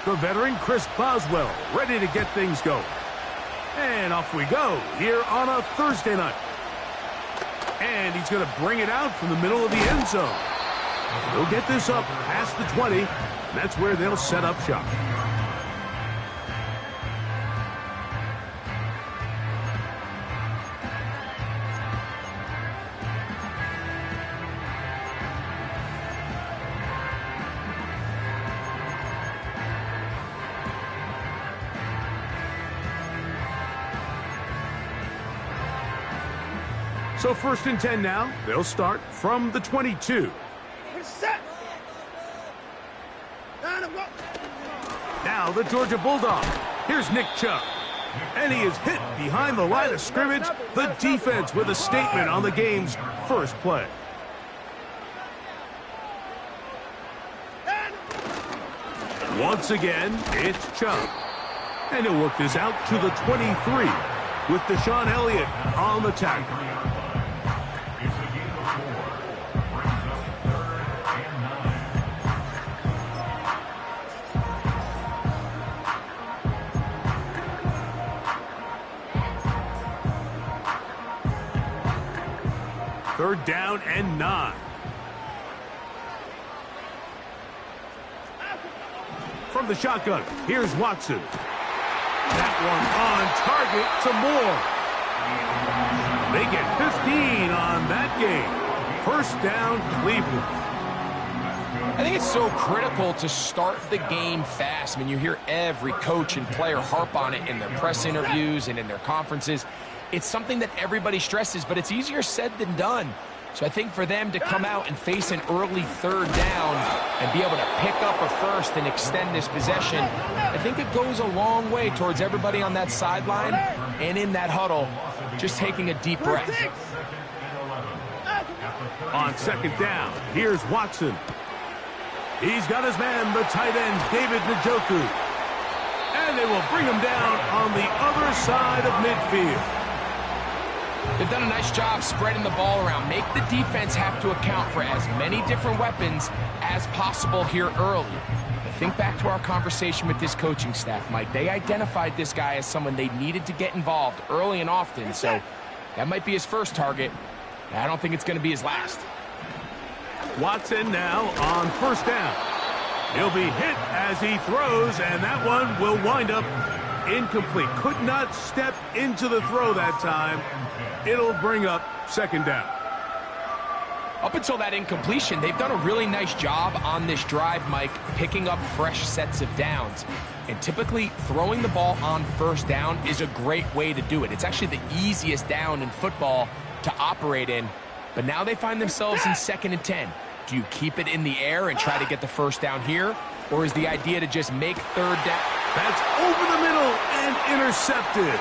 The veteran Chris Boswell ready to get things going. And off we go here on a Thursday night. And he's going to bring it out from the middle of the end zone. He'll get this up past the 20, and that's where they'll set up shop. So 1st and 10 now. They'll start from the 22. Now the Georgia Bulldog. Here's Nick Chubb. And he is hit behind the line of scrimmage. The defense with a statement on the game's first play. Once again, it's Chubb. And he'll work this out to the 23 with Deshaun Elliott on the tackle. Third down and 9. From the shotgun, here's Watson. That one on target to Moore. They get 15 on that game. First down, Cleveland. I think it's so critical to start the game fast. I mean, you hear every coach and player harp on it in their press interviews and in their conferences. It's something that everybody stresses, but it's easier said than done. So I think for them to come out and face an early third down and be able to pick up a first and extend this possession, I think it goes a long way towards everybody on that sideline and in that huddle just taking a deep breath. On second down, here's Watson. He's got his man, the tight end, David Njoku. And they will bring him down on the other side of midfield. They've done a nice job spreading the ball around. Make the defense have to account for as many different weapons as possible here early. But think back to our conversation with this coaching staff, Mike. They identified this guy as someone they needed to get involved early and often. So that might be his first target. I don't think it's going to be his last. Watson now on first down. He'll be hit as he throws, and that one will wind up incomplete. Could not step into the throw that time. It'll bring up second down. Up until that incompletion, they've done a really nice job on this drive, Mike, picking up fresh sets of downs. And typically, throwing the ball on first down is a great way to do it. It's actually the easiest down in football to operate in. But now they find themselves in 2nd and 10. Do you keep it in the air and try to get the first down here? Or is the idea to just make third down? That's over the middle and intercepted.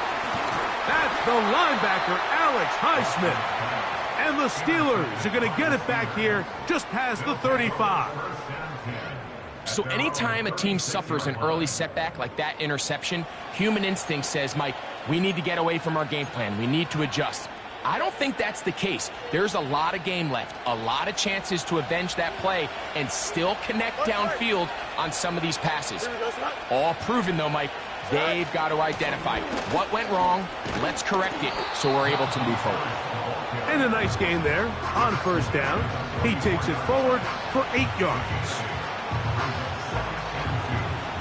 That's the linebacker, Alex Highsmith. And the Steelers are going to get it back here just past the 35. So anytime a team suffers an early setback like that interception, human instinct says, Mike, we need to get away from our game plan. We need to adjust. I don't think that's the case. There's a lot of game left, a lot of chances to avenge that play and still connect downfield on some of these passes. All proven, though, Mike, they've got to identify what went wrong, let's correct it so we're able to move forward. And a nice gain there on first down. He takes it forward for 8 yards.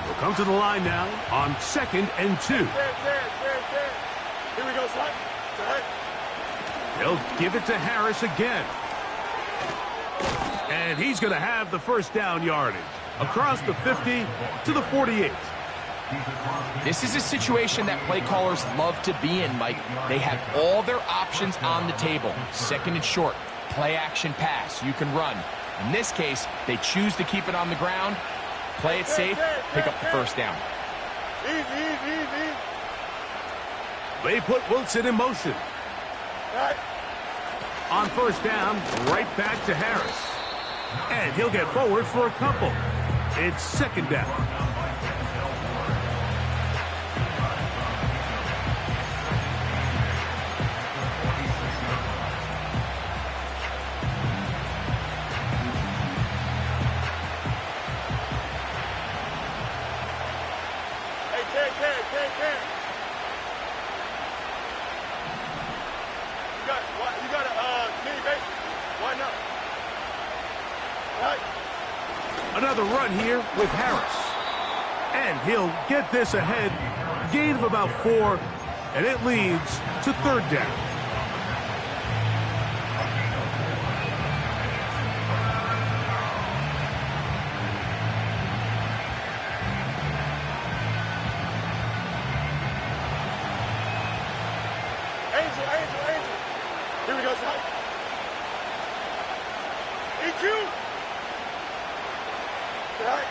We'll come to the line now on 2nd and 2. Here we go, son. They'll give it to Harris again. And he's going to have the first down yardage across the 50 to the 48. This is a situation that play callers love to be in, Mike. They have all their options on the table. Second and short, play action pass, you can run. In this case, they choose to keep it on the ground, play it safe, pick up the first down. Easy. They put Wilson in motion. On first down, right back to Harris. And he'll get forward for a couple. It's second down. 10. You got a mini base. Why not? Right. Another run here with Harris. And he'll get this ahead. Gain of about 4, and it leads to third down. Angel. Here we go, son. EQ. Right.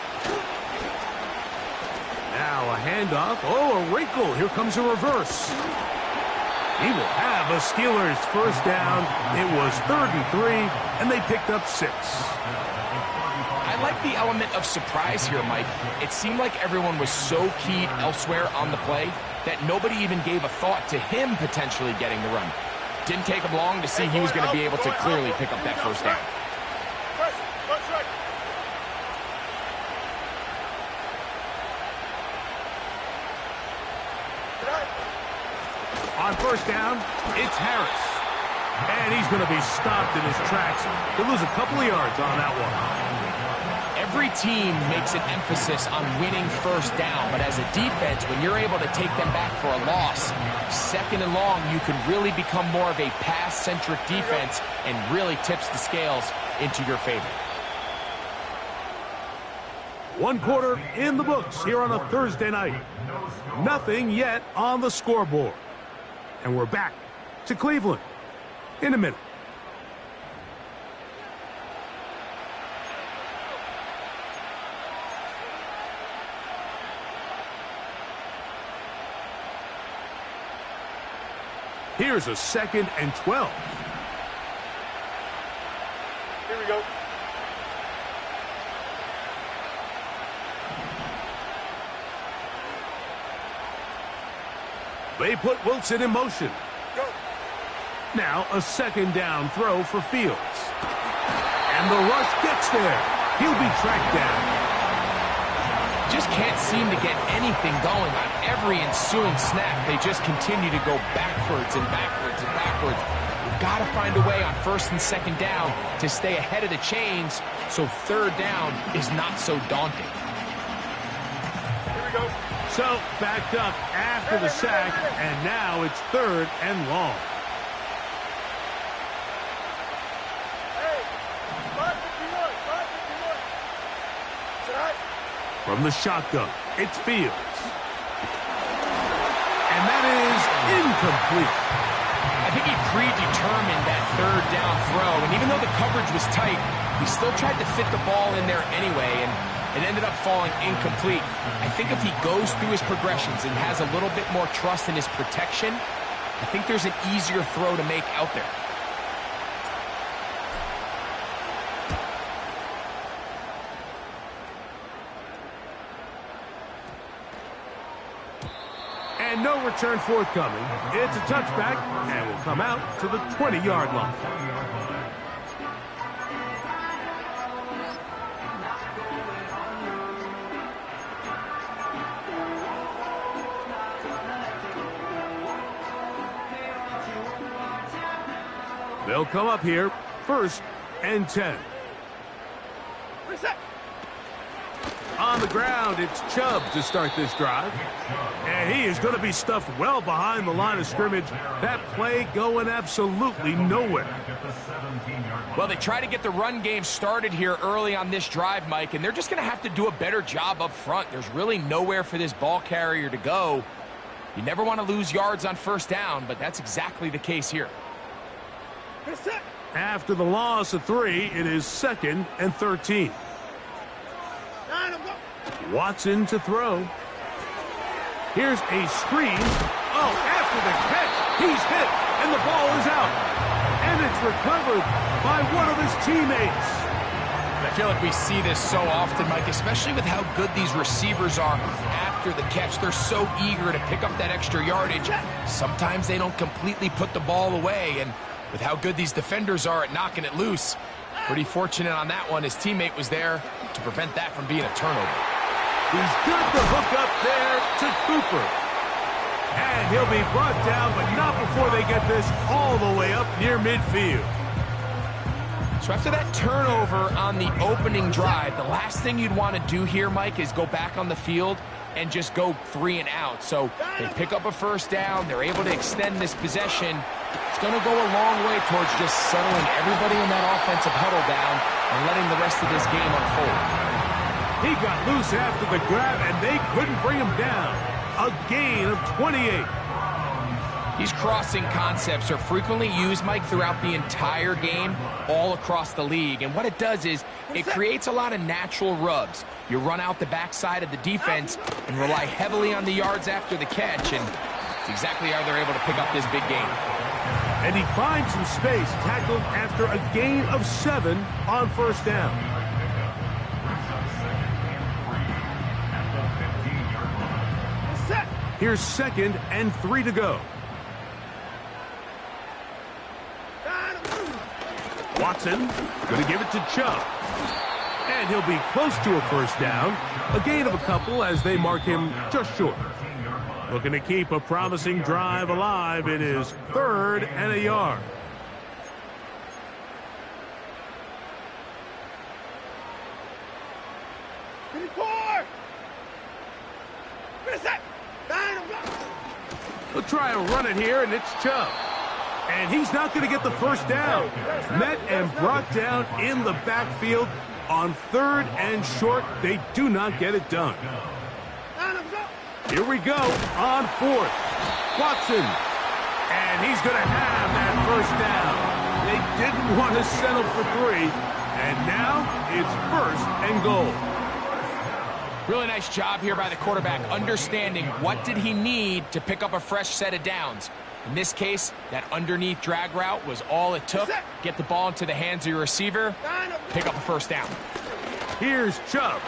Now a handoff. Oh, a wrinkle. Here comes a reverse. He will have a Steelers first down. It was 3rd and 3, and they picked up 6. I like the element of surprise here, Mike. It seemed like everyone was so keyed elsewhere on the play that nobody even gave a thought to him potentially getting the run. Didn't take him long to see he was going to be able to clearly pick up that first down. On first down, it's Harris. And he's going to be stopped in his tracks. He'll lose a couple of yards on that one. Every team makes an emphasis on winning first down, but as a defense, when you're able to take them back for a loss, 2nd and long, you can really become more of a pass-centric defense and really tips the scales into your favor. 1 quarter in the books here on a Thursday night. Nothing yet on the scoreboard. And we're back to Cleveland in a minute. Here's a 2nd and 12. Here we go. They put Wilson in motion. Go. Now a 2nd down throw for Fields. And the rush gets there. He'll be tracked down. Just can't seem to get anything going on every ensuing snap. They just continue to go backwards and backwards and backwards. You've got to find a way on 1st and 2nd down to stay ahead of the chains so 3rd down is not so daunting. Here we go. So backed up after the sack, and now it's 3rd and long. Hey, 551. Tonight. From the shotgun, it's Fields. And that is incomplete. I think he predetermined that 3rd down throw, and even though the coverage was tight, he still tried to fit the ball in there anyway, and it ended up falling incomplete. I think if he goes through his progressions and has a little bit more trust in his protection, I think there's an easier throw to make out there. And no return forthcoming. It's a touchback, and will come out to the 20-yard line. They'll come up here, 1st and 10. Reset. On the ground, it's Chubb to start this drive. And he is going to be stuffed well behind the line of scrimmage. That play going absolutely nowhere. Well, they try to get the run game started here early on this drive, Mike, and they're just going to have to do a better job up front. There's really nowhere for this ball carrier to go. You never want to lose yards on 1st down, but that's exactly the case here. Reset. After the loss of 3, it is 2nd and 13. Watson to throw. Here's a screen. Oh, after the catch, he's hit, and the ball is out. And it's recovered by one of his teammates. I feel like we see this so often, Mike, especially with how good these receivers are after the catch. They're so eager to pick up that extra yardage. Sometimes they don't completely put the ball away, and with how good these defenders are at knocking it loose, pretty fortunate on that one. His teammate was there to prevent that from being a turnover. He's got the hook up there to Cooper. And he'll be brought down, but not before they get this all the way up near midfield. So after that turnover on the opening drive, the last thing you'd want to do here, Mike, is go back on the field and just go 3 and out. So they pick up a first down. They're able to extend this possession. It's going to go a long way towards just settling everybody in that offensive huddle down and letting the rest of this game unfold. He got loose after the grab, and they couldn't bring him down. A gain of 28. These crossing concepts are frequently used, Mike, throughout the entire game, all across the league. And what it does is it creates a lot of natural rubs. You run out the backside of the defense and rely heavily on the yards after the catch, and it's exactly how they're able to pick up this big gain. And he finds some space, tackled after a gain of 7 on first down. Here's 2nd and 3 to go. Watson going to give it to Chubb. And he'll be close to a first down. A gain of a couple as they mark him just short. Looking to keep a promising drive alive. It is 3rd and a yard. They'll try and run it here, and it's Chubb. And he's not going to get the first down. Met and brought down in the backfield on 3rd and short. They do not get it done. Here we go on 4th. Watson. And he's going to have that first down. They didn't want to settle for 3. And now it's 1st and goal. Really nice job here by the quarterback, understanding what did he need to pick up a fresh set of downs. In this case, that underneath drag route was all it took. Get the ball into the hands of your receiver, pick up a first down. Here's Chubb.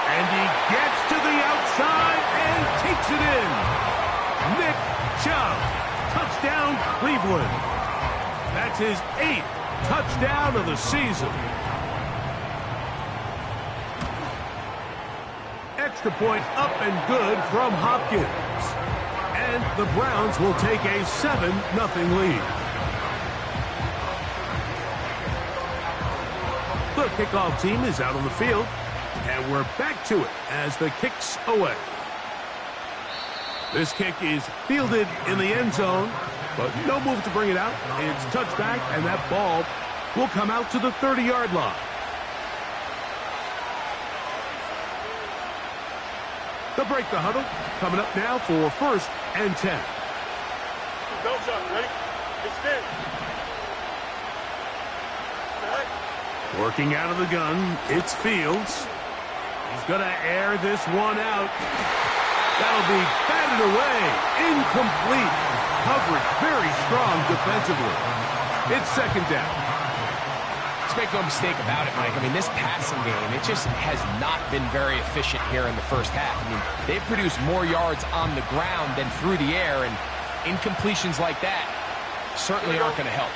And he gets to the outside and takes it in. Nick Chubb. Touchdown, Cleveland. That's his 8th touchdown of the season. Extra point up and good from Hopkins. And the Browns will take a 7-0 lead. The kickoff team is out on the field. And we're back to it as the kick's away. This kick is fielded in the end zone, but no move to bring it out. It's touchback, and that ball will come out to the 30-yard line. They'll break the huddle. Coming up now for 1st and 10. Belts up, ready? Extend. Working out of the gun, it's Fields. He's going to air this one out. That'll be batted away. Incomplete. Coverage very strong defensively. It's 2nd down. Let's make no mistake about it, Mike. I mean, this passing game, it just has not been very efficient here in the first half. I mean, they've produced more yards on the ground than through the air, and incompletions like that certainly aren't going to help.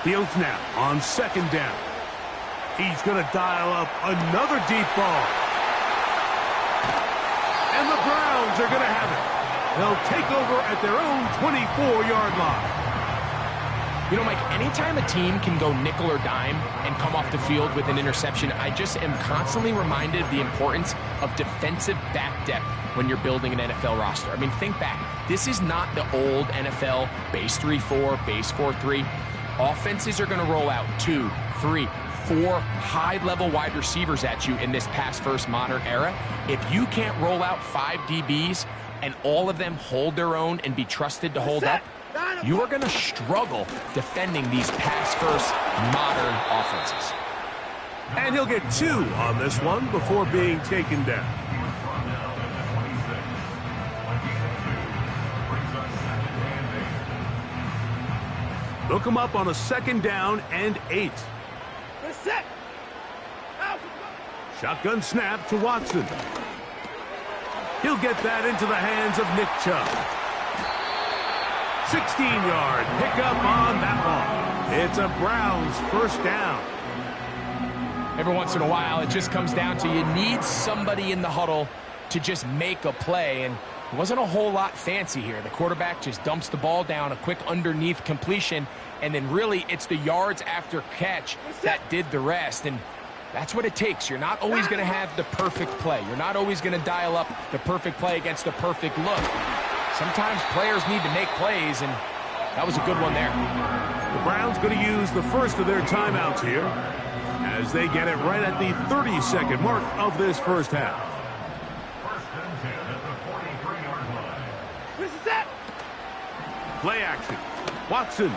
Fields now on 2nd down. He's going to dial up another deep ball. And the Browns are going to have it. They'll take over at their own 24-yard line. You know, Mike, anytime a team can go nickel or dime and come off the field with an interception, I just am constantly reminded of the importance of defensive back depth when you're building an NFL roster. I mean, think back. This is not the old NFL base 3-4, base 4-3. Offenses are going to roll out 2, 3, 4 high-level wide receivers at you in this pass-first modern era. If you can't roll out 5 DBs and all of them hold their own and be trusted to hold up, you are going to struggle defending these pass-first modern offenses. And he'll get 2 on this one before being taken down. They'll come up on a 2nd down and 8. Shotgun snap to Watson. He'll get that into the hands of Nick Chubb. 16-yard pickup on that one. It's a Browns first down. Every once in a while, it just comes down to you need somebody in the huddle to just make a play, and it wasn't a whole lot fancy here. The quarterback just dumps the ball down, a quick underneath completion, and then really it's the yards after catch that did the rest, and that's what it takes. You're not always going to have the perfect play. You're not always going to dial up the perfect play against the perfect look. Sometimes players need to make plays, and that was a good one there. The Browns going to use the first of their timeouts here as they get it right at the 30-second mark of this first half. Play action. Watson.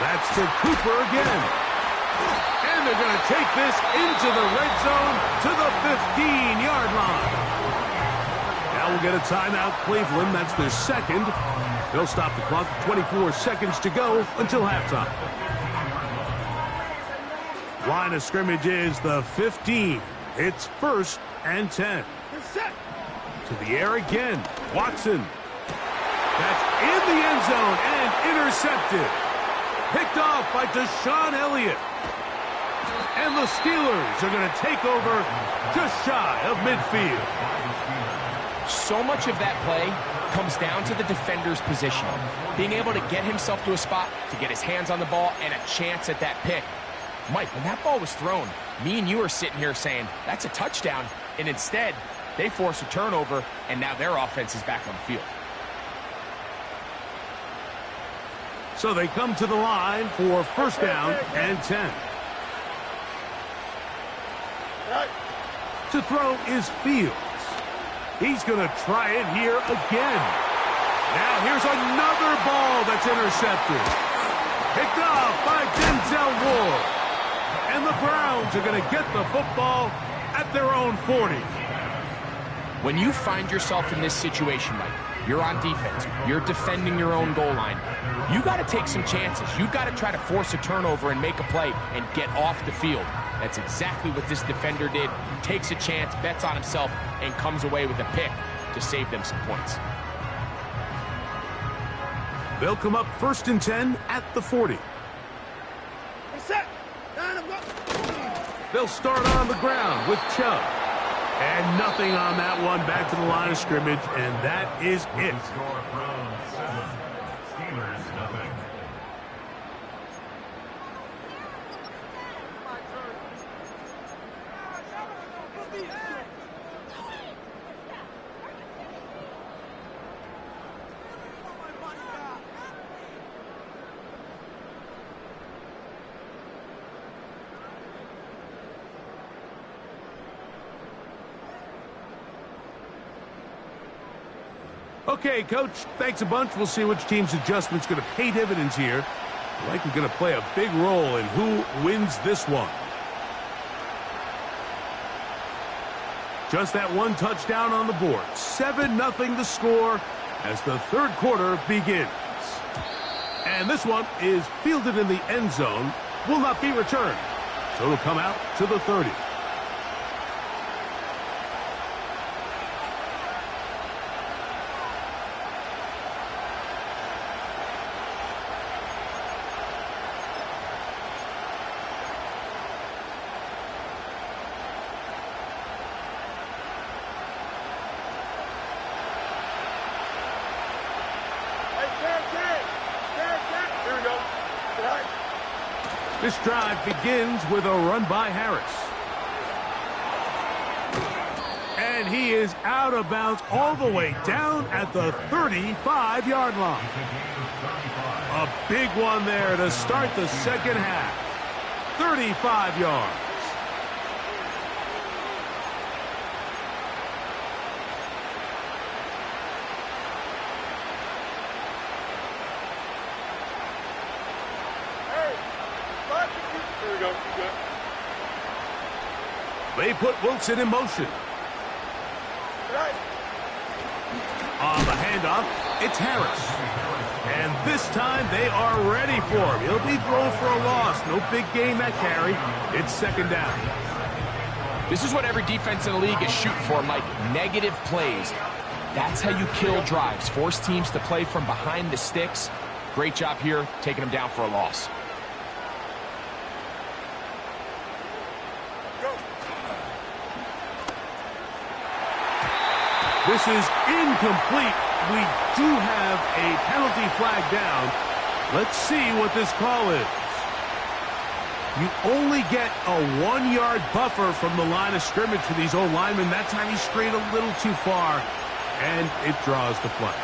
That's to Cooper again. And they're going to take this into the red zone to the 15-yard line. Now we'll get a timeout, Cleveland. That's their second. They'll stop the clock. 24 seconds to go until halftime. Line of scrimmage is the 15. It's 1st and 10. To the air again. Watson. That's in the end zone and intercepted. Picked off by Deshaun Elliott. And the Steelers are going to take over just shy of midfield. So much of that play comes down to the defender's positioning. Being able to get himself to a spot, to get his hands on the ball, and a chance at that pick. Mike, when that ball was thrown, me and you are sitting here saying, that's a touchdown. And instead, they force a turnover, and now their offense is back on the field. So they come to the line for first down and 10. To throw is Fields. He's going to try it here again. Now here's another ball that's intercepted. Picked off by Denzel Ward. And the Browns are going to get the football at their own 40. When you find yourself in this situation, Mike, you're on defense, you're defending your own goal line, you got to take some chances. You've got to try to force a turnover and make a play and get off the field. That's exactly what this defender did. Takes a chance, bets on himself, and comes away with a pick to save them some points. They'll come up 1st and 10 at the 40. They'll start on the ground with Chubb. And nothing on that one. Back to the line of scrimmage, and that is it. Okay, Coach, thanks a bunch. We'll see which team's adjustment's going to pay dividends here. Likely going to play a big role in who wins this one. Just that one touchdown on the board. 7-0 the score as the third quarter begins. And this one is fielded in the end zone. Will not be returned. So it'll come out to the 30. This drive begins with a run by Harris. And he is out of bounds all the way down at the 35-yard line. A big one there to start the second half. 35 yards. They put Wilson in motion. On the handoff, it's Harris. And this time they are ready for him. He'll be thrown for a loss. No big gain that carry. It's second down. This is what every defense in the league is shooting for, Mike. Negative plays. That's how you kill drives. Force teams to play from behind the sticks. Great job here, taking them down for a loss. This is incomplete. We do have a penalty flag down. Let's see what this call is. You only get a 1-yard buffer from the line of scrimmage for these old linemen. That time he strayed a little too far, and it draws the flag.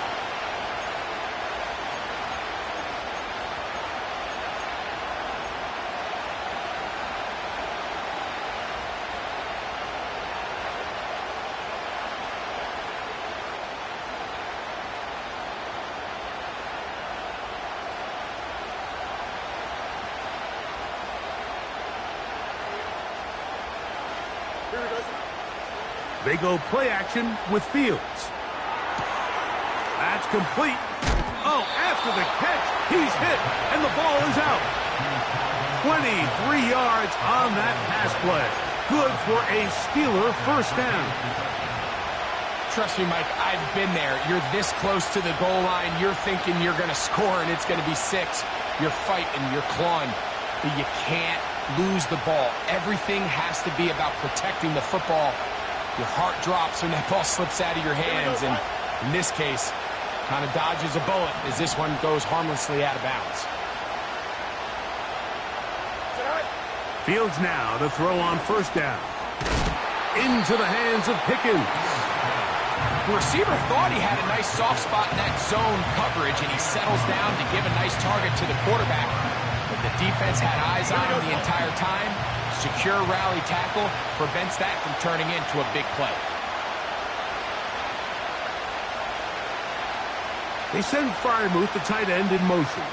They go play action with Fields. That's complete. Oh, after the catch, he's hit, and the ball is out. 23 yards on that pass play. Good for a Steeler first down. Trust me, Mike, I've been there. You're this close to the goal line. You're thinking you're going to score, and it's going to be 6. You're fighting, you're clawing, but you can't lose the ball. Everything has to be about protecting the football. Your heart drops when that ball slips out of your hands, and in this case, kind of dodges a bullet as this one goes harmlessly out of bounds. Fields now to throw on first down. Into the hands of Pickens. The receiver thought he had a nice soft spot in that zone coverage, and he settles down to give a nice target to the quarterback. But the defense had eyes on him the entire time. Secure rally tackle prevents that from turning into a big play. They send Freiermuth, the tight end, in motion.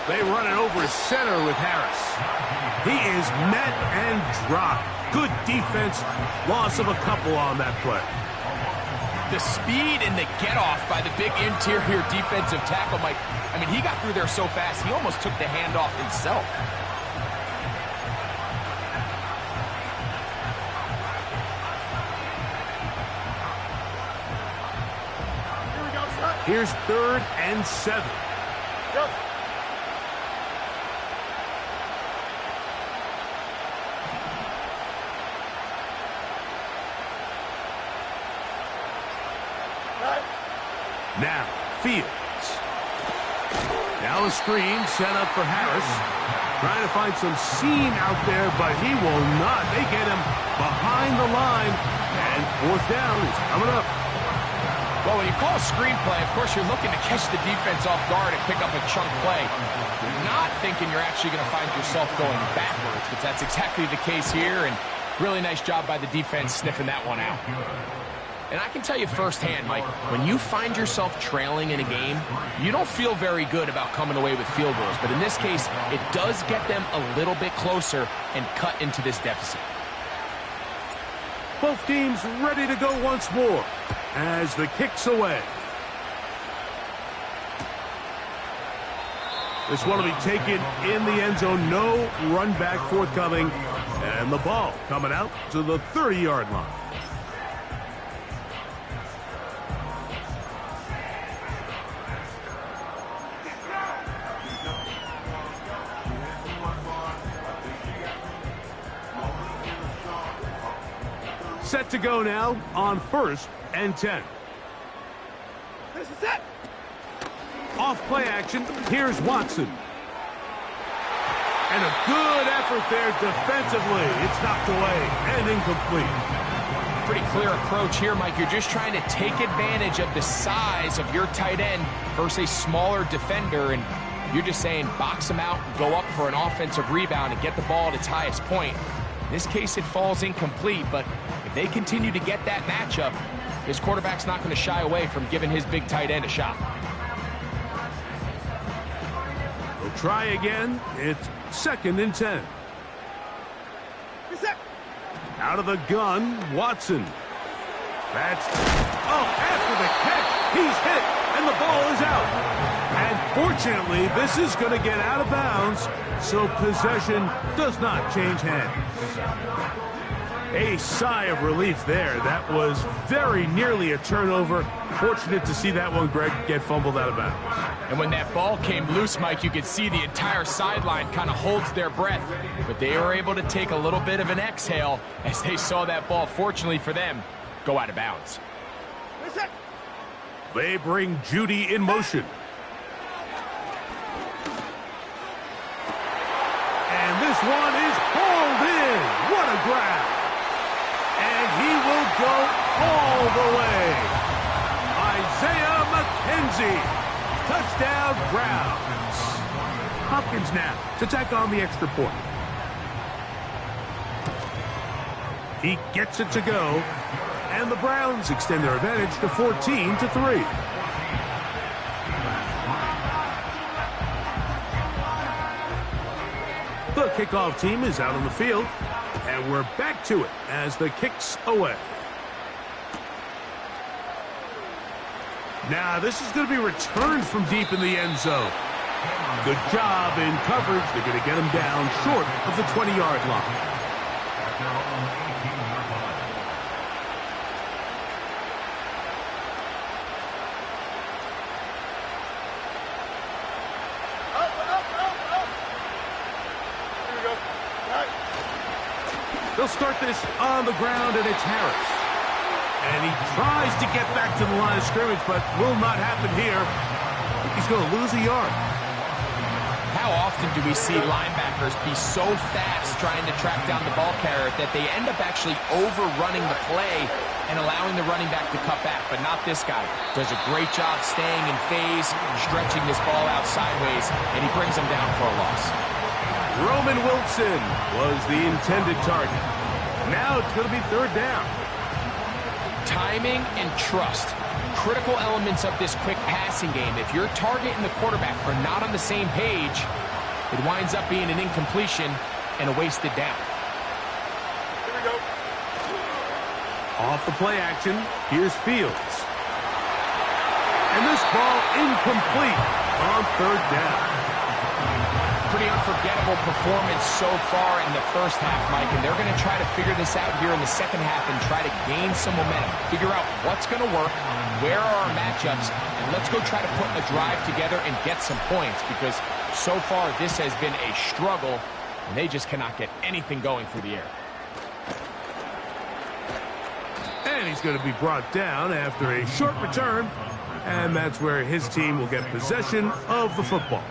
They run it over center with Harris. He is met and dropped. Good defense. Loss of a couple on that play. The speed and the get-off by the big interior defensive tackle, Mike. I mean, he got through there so fast, he almost took the handoff himself. Here's 3rd and 7. Go. Now, Fields. Now a screen set up for Harris. Trying to find some seam out there, but he will not. They get him behind the line, and 4th down is coming up. Well, when you call a screenplay, of course, you're looking to catch the defense off guard and pick up a chunk play. You're not thinking you're actually going to find yourself going backwards, but that's exactly the case here, and really nice job by the defense sniffing that one out. And I can tell you firsthand, Mike, when you find yourself trailing in a game, you don't feel very good about coming away with field goals. But in this case, it does get them a little bit closer and cut into this deficit. Both teams ready to go once more as the kick's away. This one will be taken in the end zone. No run back forthcoming. And the ball coming out to the 30-yard line. Set to go now on 1st and 10. This is it. Off play action, here's Watson. And a good effort there defensively. It's knocked away and incomplete. Pretty clear approach here, Mike. You're just trying to take advantage of the size of your tight end versus a smaller defender, and you're just saying box him out, go up for an offensive rebound, and get the ball at its highest point. In this case, it falls incomplete, but if they continue to get that matchup, his quarterback's not going to shy away from giving his big tight end a shot. They'll try again. It's 2nd and 10. Reset. Out of the gun, Watson. That's... Oh, after the catch, he's hit, and the ball is out. And fortunately, this is going to get out of bounds, so possession does not change hands. A sigh of relief there. That was very nearly a turnover. Fortunate to see that one, Greg, get fumbled out of bounds. And when that ball came loose, Mike, you could see the entire sideline kind of holds their breath. But they were able to take a little bit of an exhale as they saw that ball, fortunately for them, go out of bounds. They bring Jeudy in motion. And this one is hauled in. What a grab. And he will go all the way. Isaiah McKenzie. Touchdown, Browns. Hopkins now to tack on the extra point. He gets it to go. And the Browns extend their advantage to 14-3. The kickoff team is out on the field, and we're back to it as the kick's away. Now, this is going to be returned from deep in the end zone. Good job in coverage. They're going to get him down short of the 20-yard line. They'll start this on the ground, and it's Harris. And he tries to get back to the line of scrimmage, but will not happen here. I think he's going to lose a yard. How often do we see linebackers be so fast trying to track down the ball carrier that they end up actually overrunning the play and allowing the running back to cut back? But not this guy. Does a great job staying in phase, stretching this ball out sideways, and he brings him down for a loss. Roman Wilson was the intended target. Now it's going to be third down. Timing and trust, critical elements of this quick passing game. If your target and the quarterback are not on the same page, it winds up being an incompletion and a wasted down. Here we go. Off the play action, here's Fields. And this ball incomplete on third down. Pretty unforgettable performance so far in the first half, Mike, and they're going to try to figure this out here in the second half and try to gain some momentum, figure out what's going to work, where are our matchups, and let's go try to put a drive together and get some points, because so far this has been a struggle, and they just cannot get anything going through the air. And he's going to be brought down after a short return, and that's where his team will get possession of the football.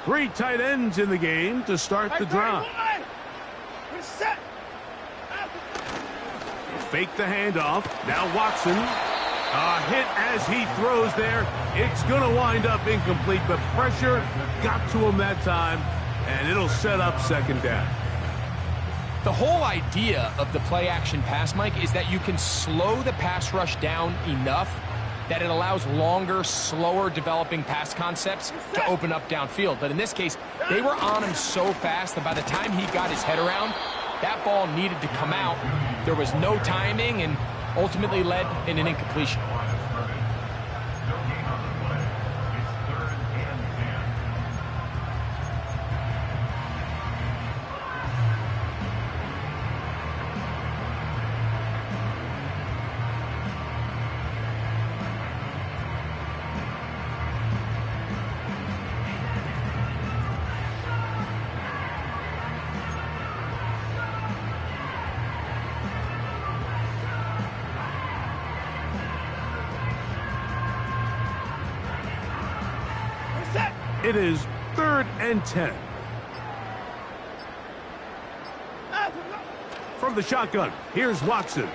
Three tight ends in the game to start the drive. Fake the handoff. Now Watson. A hit as he throws there. It's going to wind up incomplete, but pressure got to him that time, and it'll set up second down. The whole idea of the play-action pass, Mike, is that you can slow the pass rush down enough that it allows longer, slower developing pass concepts to open up downfield. But in this case, they were on him so fast that by the time he got his head around, that ball needed to come out. There was no timing and ultimately led in an incompletion. It is 3rd and 10. From the shotgun, here's Watson.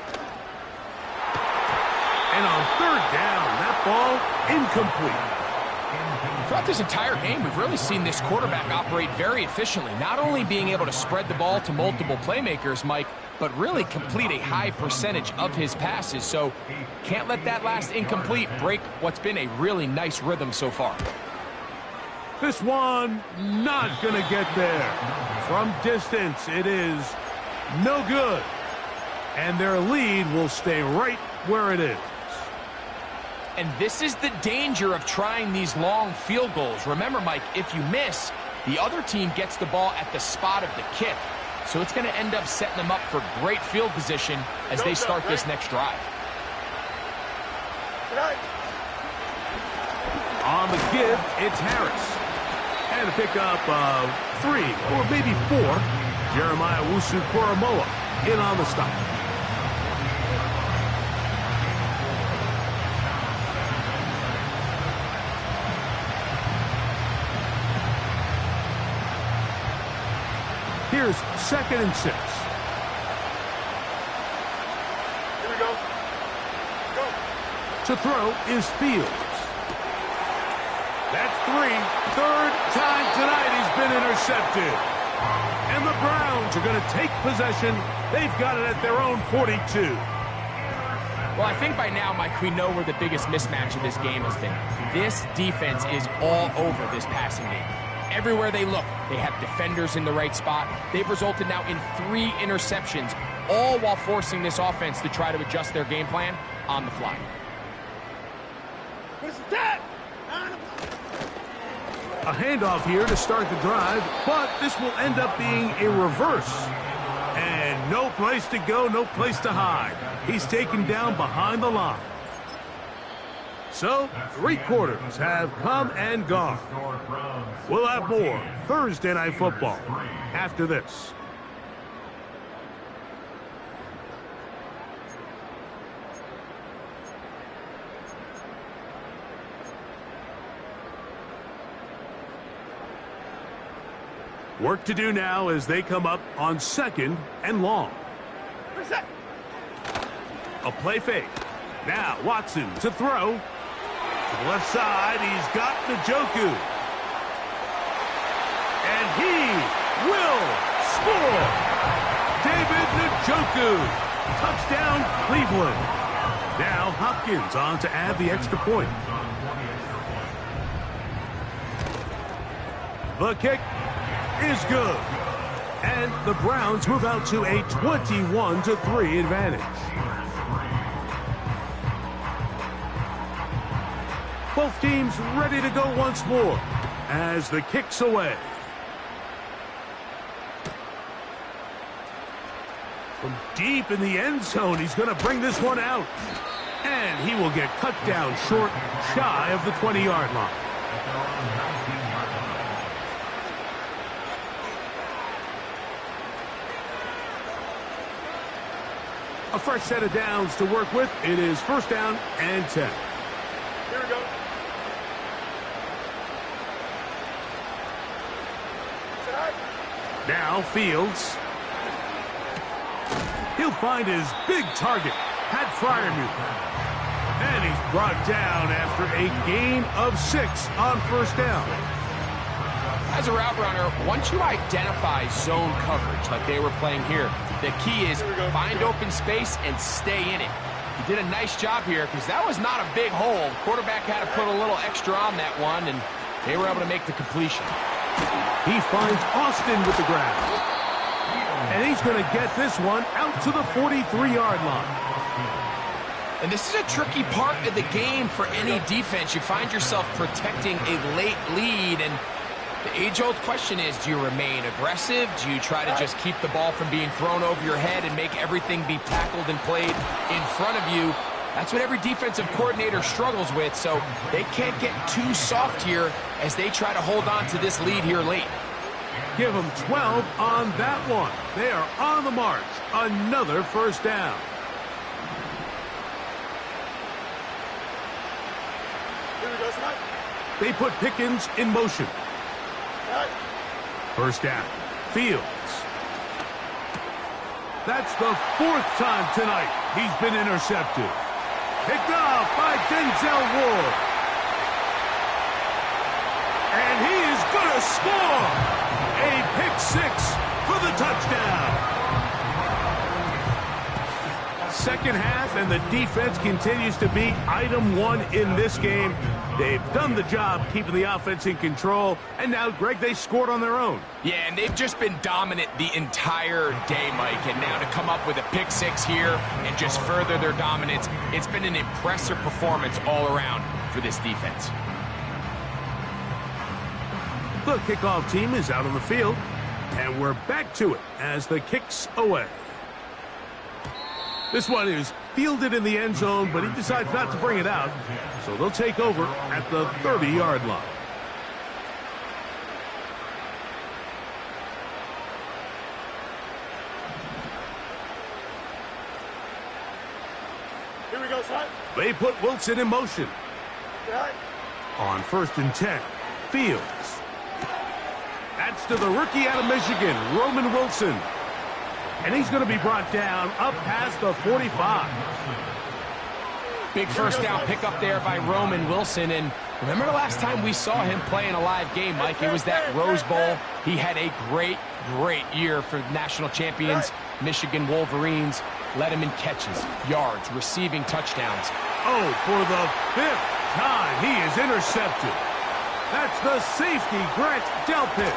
And on 3rd down, that ball incomplete. Throughout this entire game, we've really seen this quarterback operate very efficiently, not only being able to spread the ball to multiple playmakers, Mike, but really complete a high percentage of his passes. So can't let that last incomplete break what's been a really nice rhythm so far. This one not going to get there. From distance, it is no good. And their lead will stay right where it is. And this is the danger of trying these long field goals. Remember, Mike, if you miss, the other team gets the ball at the spot of the kick. So it's going to end up setting them up for great field position as they start this next drive. On the give, it's Harris. And a pickup of 3 or maybe 4. Jeremiah Owusu-Koramoah in on the stop. Here's 2nd and 6. Here we go. Go. To throw is Fields. That's 3. 3rd time tonight he's been intercepted. And the Browns are going to take possession. They've got it at their own 42. Well, I think by now, Mike, we know where the biggest mismatch of this game has been. This defense is all over this passing game. Everywhere they look, they have defenders in the right spot. They've resulted now in 3 interceptions, all while forcing this offense to try to adjust their game plan on the fly. A handoff here to start the drive, but this will end up being a reverse. And no place to go, no place to hide. He's taken down behind the line. So, 3 quarters have come and gone. We'll have more Thursday Night Football after this. Work to do now as they come up on 2nd and long. A play fake. Now Watson to throw. To the left side, he's got Njoku. And he will score. David Njoku. Touchdown, Cleveland. Now Hopkins on to add the extra point. The kick is good. And the Browns move out to a 21-3 advantage. Both teams ready to go once more as the kick's away. From deep in the end zone, he's going to bring this one out. And he will get cut down short, shy of the 20-yard line. A fresh set of downs to work with. It is 1st down and 10. Here we go. Now Fields. He'll find his big target, Pat Freiermuth. And he's brought down after a gain of 6 on 1st down. As a route runner, once you identify zone coverage like they were playing here, the key is find open space and stay in it. He did a nice job here because that was not a big hole. The quarterback had to put a little extra on that one, and they were able to make the completion. He finds Austin with the grab. And he's going to get this one out to the 43-yard line. And this is a tricky part of the game for any defense. You find yourself protecting a late lead, and the age-old question is, do you remain aggressive? Do you try to just keep the ball from being thrown over your head and make everything be tackled and played in front of you? That's what every defensive coordinator struggles with, so they can't get too soft here as they try to hold on to this lead here late. Give them 12 on that one. They are on the march. Another 1st down. Here we go, Smite. They put Pickens in motion. 1st down. Fields. That's the 4th time tonight he's been intercepted. Picked off by Denzel Ward. And he is going to score. A pick 6 for the touchdown. 2nd half, and the defense continues to be item 1 in this game. They've done the job keeping the offense in control, and now, Greg, they scored on their own. Yeah, and they've just been dominant the entire day, Mike, and now to come up with a pick 6 here and just further their dominance, it's been an impressive performance all around for this defense. The kickoff team is out on the field. And we're back to it as the kick's away. This one is fielded in the end zone, but he decides not to bring it out. So they'll take over at the 30-yard line. Here we go, son. They put Wilson in motion. Yeah. On 1st and 10, Fields. That's to the rookie out of Michigan, Roman Wilson. And he's going to be brought down up past the 45. Big first down pickup there by Roman Wilson. And remember the last time we saw him play in a live game, Mike? It was that Rose Bowl. He had a great year for national champions, Michigan Wolverines. Led him in catches, yards, receiving touchdowns. Oh, for the 5th time, he is intercepted. That's the safety, Grant Delpit.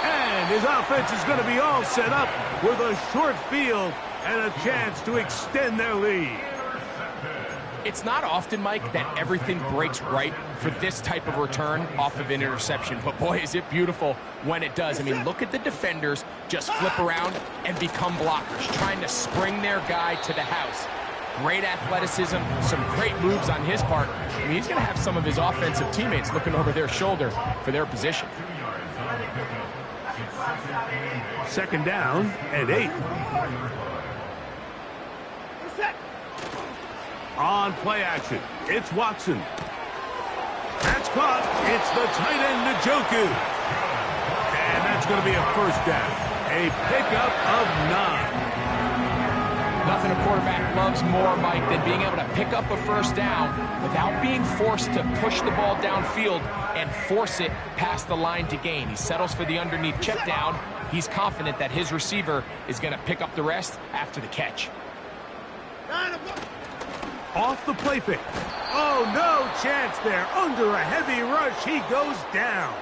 And his offense is going to be all set up with a short field and a chance to extend their lead. It's not often, Mike, that everything breaks right for this type of return off of an interception. But, boy, is it beautiful when it does. I mean, look at the defenders just flip around and become blockers, trying to spring their guy to the house. Great athleticism, some great moves on his part. I mean, he's going to have some of his offensive teammates looking over their shoulder for their position. 2nd down and 8. On play action, it's Watson. That's caught. It's the tight end, Njoku. And that's going to be a 1st down. A pickup of 9. Nothing a quarterback loves more, Mike, than being able to pick up a 1st down without being forced to push the ball downfield and force it past the line to gain. He settles for the underneath check down. He's confident that his receiver is going to pick up the rest after the catch. Off the play fake. Oh, no chance there. Under a heavy rush, he goes down.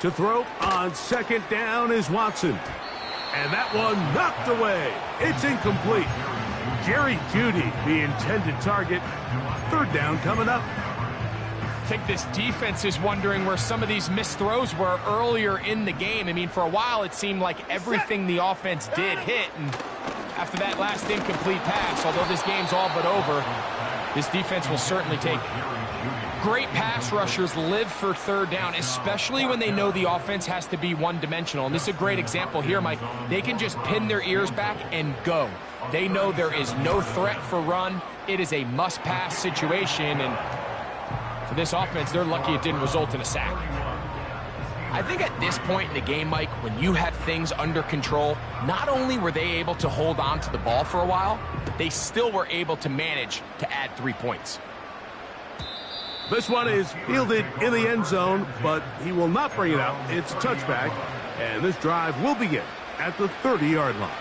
To throw on 2nd down is Watson. And that one knocked away. It's incomplete. Jerry Jeudy, the intended target. 3rd down coming up. I think this defense is wondering where some of these missed throws were earlier in the game. I mean, for a while, it seemed like everything the offense did hit. And after that last incomplete pass, although this game's all but over, this defense will certainly take it. Great pass rushers live for 3rd down, especially when they know the offense has to be one-dimensional. And this is a great example here, Mike. They can just pin their ears back and go. They know there is no threat for run. It is a must-pass situation, and for this offense, they're lucky it didn't result in a sack. I think at this point in the game, Mike, when you have things under control, not only were they able to hold on to the ball for a while, they still were able to manage to add 3 points. This one is fielded in the end zone, but he will not bring it out. It's a touchback, and this drive will begin at the 30-yard line.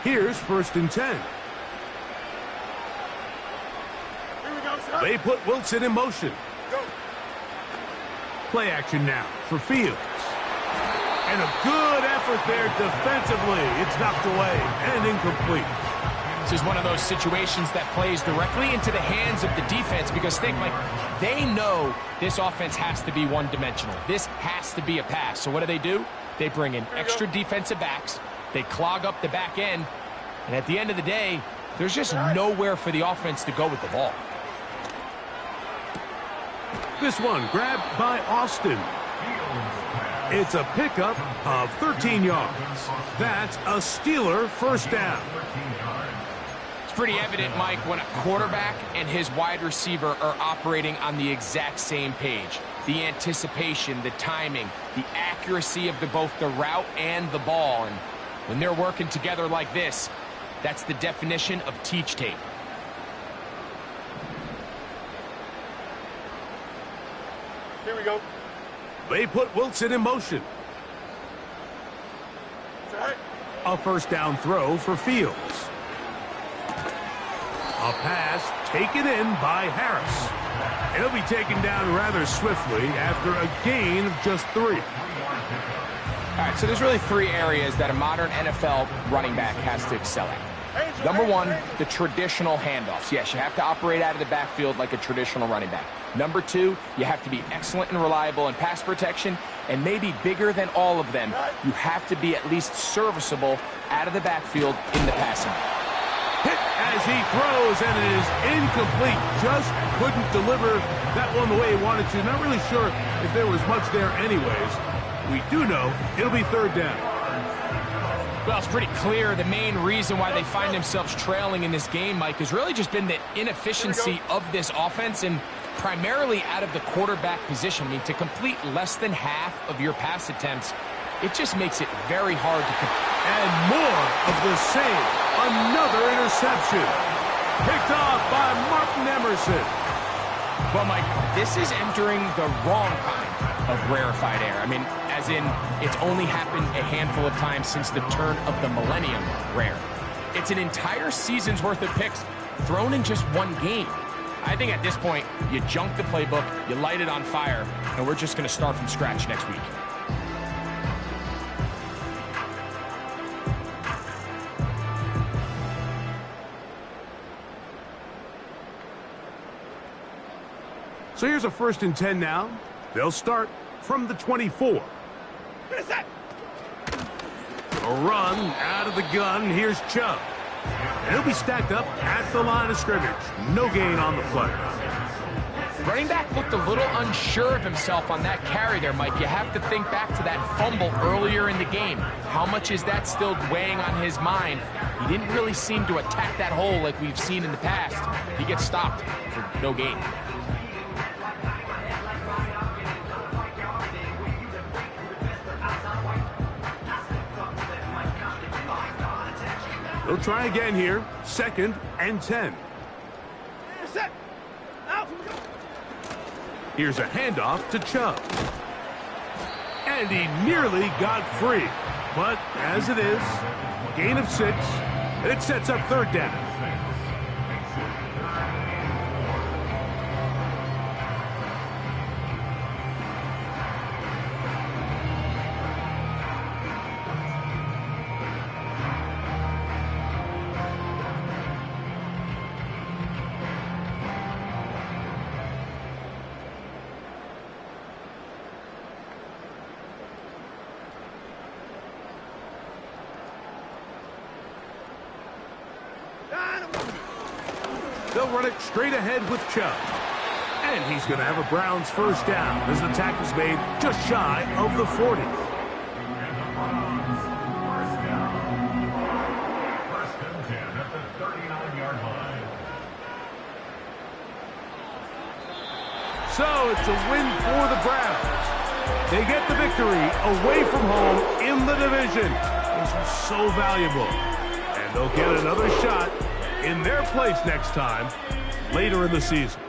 Here's 1st and 10. Here we go, son. They put Wilson in motion. Go. Play action now for Fields. And a good effort there defensively. It's knocked away and incomplete. This is one of those situations that plays directly into the hands of the defense because think, Mike, they know this offense has to be one-dimensional. This has to be a pass. So what do? They bring in extra defensive backs. They clog up the back end. And at the end of the day, there's just nowhere for the offense to go with the ball. This one grabbed by Austin. It's a pickup of 13 yards. That's a Steeler 1st down. Pretty evident, Mike, when a quarterback and his wide receiver are operating on the exact same page. The anticipation, the timing, the accuracy of both the route and the ball. And when they're working together like this, that's the definition of teach tape. Here we go. They put Wilson in motion. Set. A 1st down throw for Fields. A pass taken in by Harris. He'll be taken down rather swiftly after a gain of just 3. All right, so there's really three areas that a modern NFL running back has to excel at. Number one, the traditional handoffs. Yes, you have to operate out of the backfield like a traditional running back. Number two, you have to be excellent and reliable in pass protection, and maybe bigger than all of them, you have to be at least serviceable out of the backfield in the passing. Hit as he throws, and it is incomplete. Just couldn't deliver that one the way he wanted to. Not really sure if there was much there anyways. We do know it'll be third down. Well, it's pretty clear the main reason why they find themselves trailing in this game, Mike, has really just been the inefficiency of this offense and primarily out of the quarterback position. I mean, to complete less than half of your pass attempts, it just makes it very hard to complete. And more of the same. Another interception. Picked off by Martin Emerson. Well, Mike, this is entering the wrong kind of rarefied air. I mean, as in, it's only happened a handful of times since the turn of the millennium rare. It's an entire season's worth of picks thrown in just one game. I think at this point, you junk the playbook, you light it on fire, and we're just going to start from scratch next week. So here's a 1st and 10 now. They'll start from the 24. A run out of the gun. Here's Chubb. And he'll be stacked up at the line of scrimmage. No gain on the play. Running back looked a little unsure of himself on that carry there, Mike. You have to think back to that fumble earlier in the game. How much is that still weighing on his mind? He didn't really seem to attack that hole like we've seen in the past. He gets stopped for no gain. They'll try again here. 2nd and 10. Here's a handoff to Chubb. And he nearly got free. But as it is, gain of 6, and it sets up 3rd down. They'll run it straight ahead with Chubb. And he's going to have a Browns 1st down as the tackle's made just shy of the 40. So it's a win for the Browns. They get the victory away from home in the division. This was so valuable. And they'll get another shot in their place next time, later in the season.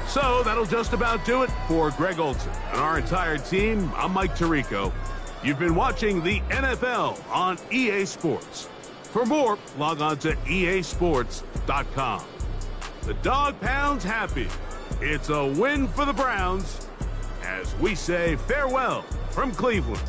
So that'll just about do it for Greg Olsen and our entire team. I'm Mike Tirico. You've been watching the NFL on EA Sports. For more, log on to easports.com. The Dog Pound's happy. It's a win for the Browns as we say farewell from Cleveland.